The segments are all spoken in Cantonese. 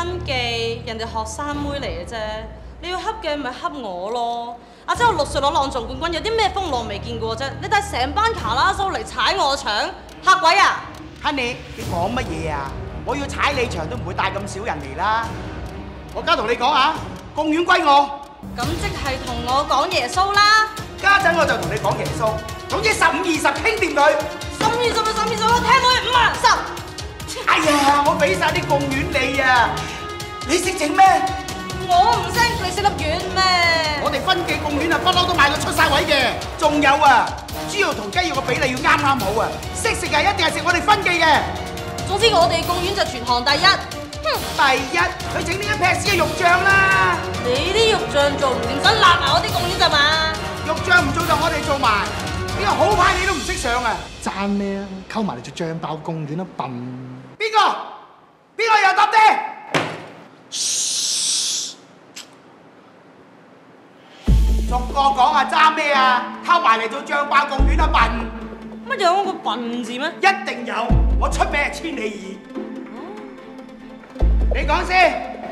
分記，人哋學生妹嚟嘅啫。你要恰嘅咪恰我咯。阿姐我6歲攞朗誦冠軍，有啲咩風浪未見過啫？你帶成班卡拉蘇嚟踩我場，嚇鬼啊 ！Honey， 你講乜嘢啊？我要踩你場都唔會帶咁少人嚟啦。我家同你講啊，公園歸我。咁即係同我講耶穌啦。家陣我就同你講耶穌。總之15、20傾掂佢。15、20，我聽佢5啊10。哎呀，我俾晒啲貢丸你啊！你識整咩？我唔識，你識粒丸咩？我哋分記貢丸啊，不嬲都買到出晒位嘅。仲有啊，豬肉同雞肉嘅比例要啱啱好啊！識食啊，一定係食我哋分記嘅。總之我哋貢丸就全行第一。第一，去整呢一劈屎嘅肉醬啦！你啲肉醬做唔掂，想辣埋我啲貢丸咋嘛？肉醬唔做就我哋做埋，呢個好牌你都唔識上啊！爭咩啊？溝埋嚟做醬爆貢丸啦，笨！邊個又答爹？逐個講啊，爭咩啊？溝埋嚟做醬爆貢丸啦，笨！乜有個笨字咩？一定有，我出名係千里耳。你講先。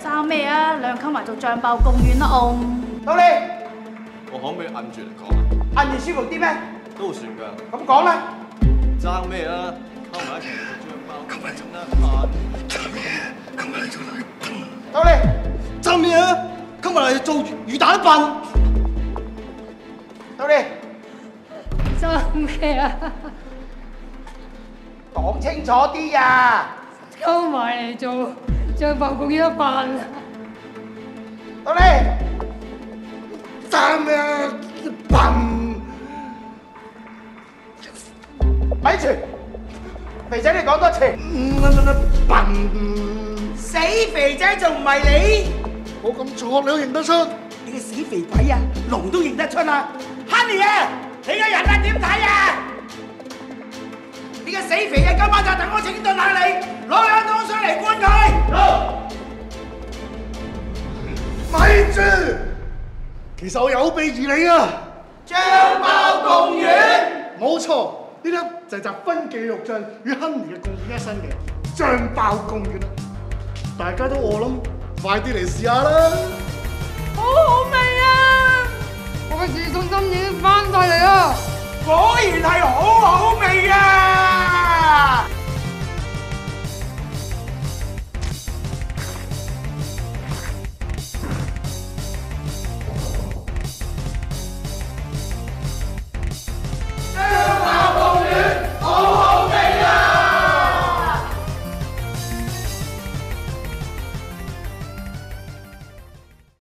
爭咩啊？兩溝埋做醬爆貢丸啦，到你。我可唔可以按住嚟講啊？按住舒服啲咩？都算㗎。咁講啦。爭咩啊？溝埋一齊做醬爆，溝埋整啦，溝埋嚟做嚟。到你。爭咩啊？溝埋嚟做魚蛋笨。到你。爭咩啊？講清楚啲呀！溝埋嚟做醬爆貢丸笨。到你。爭咩啊？笨！咪住，肥仔你講多次。笨！死肥仔仲唔係你？冇咁錯，你都認得出。你個死肥鬼啊，龍都認得出啦。Honey 啊，你個人啊點睇啊？你個死肥啊，今晚就等我整頓下你，攞2桶水嚟灌佢。咪住！其實我有備而嚟啊！醬爆貢丸，冇錯，呢粒就係集分記肉醬與 Honey 嘅貢獻一身嘅醬爆貢丸啦！大家都餓啦，快啲嚟試下啦！好好味啊！我嘅自信心已經翻晒嚟啦！果然係好好味啊！